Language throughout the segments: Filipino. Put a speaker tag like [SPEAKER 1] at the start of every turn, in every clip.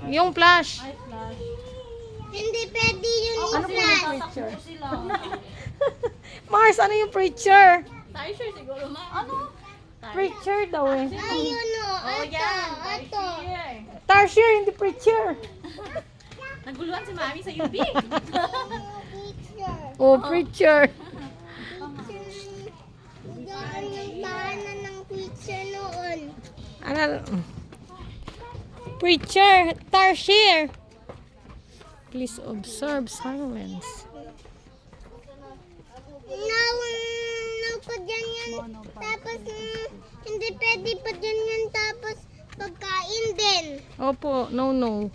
[SPEAKER 1] Yung flash.
[SPEAKER 2] Ay, flash.
[SPEAKER 3] Hindi pwede yun
[SPEAKER 2] Ano
[SPEAKER 3] yung
[SPEAKER 2] po
[SPEAKER 3] flash.
[SPEAKER 2] natatakbo sila?
[SPEAKER 1] Mars, ano yung preacher?
[SPEAKER 2] Tayo sure siguro ma. Ano?
[SPEAKER 1] Preacher daw eh.
[SPEAKER 3] Ayun o.
[SPEAKER 2] Oh, yan.
[SPEAKER 3] Ito.
[SPEAKER 1] Tarsier, hindi preacher.
[SPEAKER 2] Naguluhan si Mami sa UB.
[SPEAKER 3] Picture.
[SPEAKER 1] Oh, preacher.
[SPEAKER 3] Gawin yung tahanan ng picture noon.
[SPEAKER 1] Ano? Preacher, Tarsier. Please observe silence.
[SPEAKER 3] Pa dyan yan. Tapos hindi pwede pa dyan yan. Tapos pagkain din.
[SPEAKER 1] Opo, no.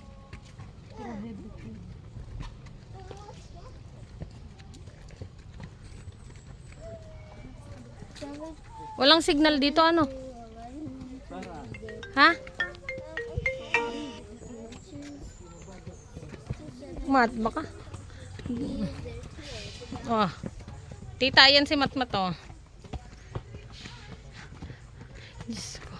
[SPEAKER 1] Walang signal dito, ano? Ha? Mat, baka? Oh. Tita, yan si Matmat, oh. Diyos ko.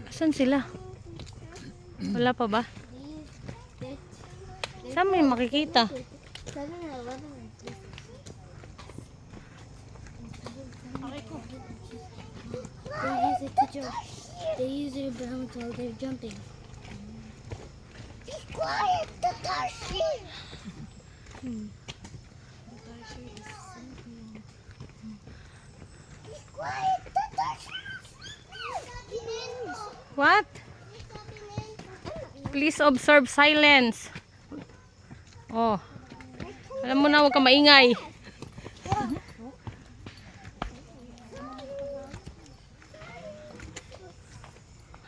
[SPEAKER 1] Asan sila? Wala pa ba? Saan may makikita?
[SPEAKER 3] They use their balance while they're jumping. Be quiet, the Tarsier. Be quiet, the Tarsier.
[SPEAKER 1] What? Please observe silence. Oh. Alam mo na, huwag ka maingay.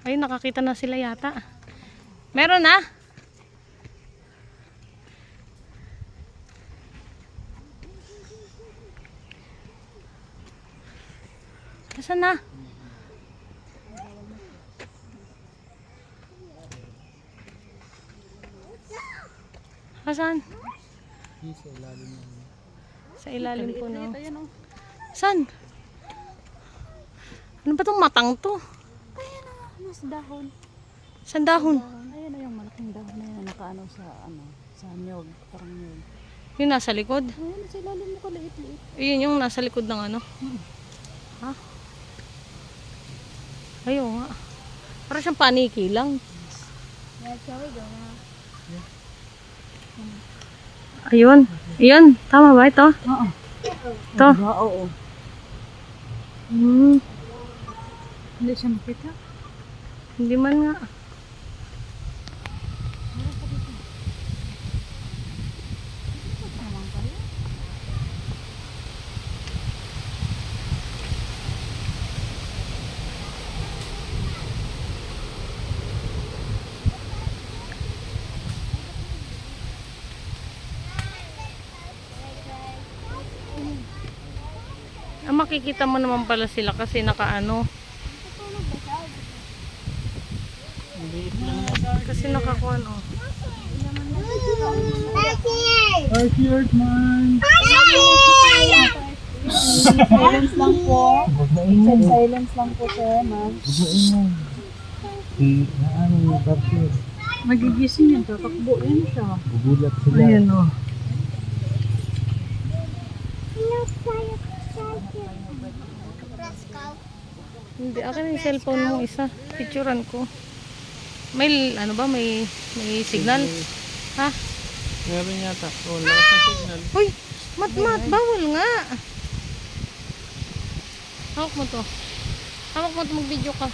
[SPEAKER 1] Ay, nakakita na sila yata. Meron na? Asan na? Asan? Sa ilalim po, no? Saan? Ano ba tong matang to?
[SPEAKER 2] Mas dahon.
[SPEAKER 1] Saan dahon?
[SPEAKER 2] Ayan na yung malaking dahon na yan. Nakaano sa nyog. Parang nyog.
[SPEAKER 1] Yung nasa likod?
[SPEAKER 2] Ayan, sa ilalim mo kaliit-liit.
[SPEAKER 1] Ayun yung nasa likod ng ano? Ha? Ayaw nga. Parang siyang paniki lang. Ayun. Ayun. Tama ba ito?
[SPEAKER 2] Oo.
[SPEAKER 1] Ito.
[SPEAKER 2] Oo.
[SPEAKER 1] Hmm.
[SPEAKER 2] Hindi siya makita.
[SPEAKER 1] Hindi man nga. Makikita mo naman pala sila kasi nakaano. Kasi nakakuan, oh.
[SPEAKER 3] Tarsier.
[SPEAKER 4] man.
[SPEAKER 2] Silence lang po. Silence lang po, sir, ma'am.
[SPEAKER 4] Ano yung Tarsier?
[SPEAKER 2] Magigising yan, tatakbo yan siya.
[SPEAKER 4] Gugulat sila.
[SPEAKER 1] Ayan, oh. Hindi, akin yung cellphone mo isa. Picturean ko. May, ano ba, may signal? Ha?
[SPEAKER 4] Meron yata. Oh, lakas na signal.
[SPEAKER 1] Uy, mat, bawal nga. Hawak mo to. Hawak mo to, mag-video ka.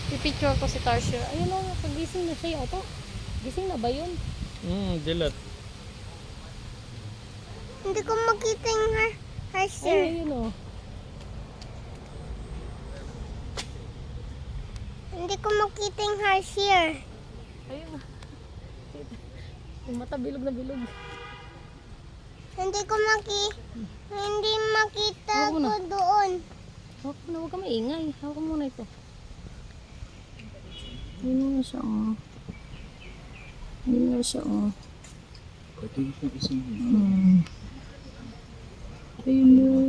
[SPEAKER 1] Pipicture ko si Tarsier. Ayun o, pagising na siya yata. Gising na ba yun?
[SPEAKER 4] Dilat.
[SPEAKER 3] Hindi ko makita yung Tarsier.
[SPEAKER 1] Ayun o.
[SPEAKER 3] Hindi ko makita yung Tarsier.
[SPEAKER 1] Ayun o. Yung mata bilog na bilog.
[SPEAKER 3] Hindi makita
[SPEAKER 1] Hawak mo
[SPEAKER 3] ko
[SPEAKER 1] na.
[SPEAKER 3] doon.
[SPEAKER 1] Hawak mo na, huwag ka maingay. Hawak mo muna ito. Ayun mo siya o. Ayun na siya, oh.
[SPEAKER 4] Pwede yung isang
[SPEAKER 1] Ayun na.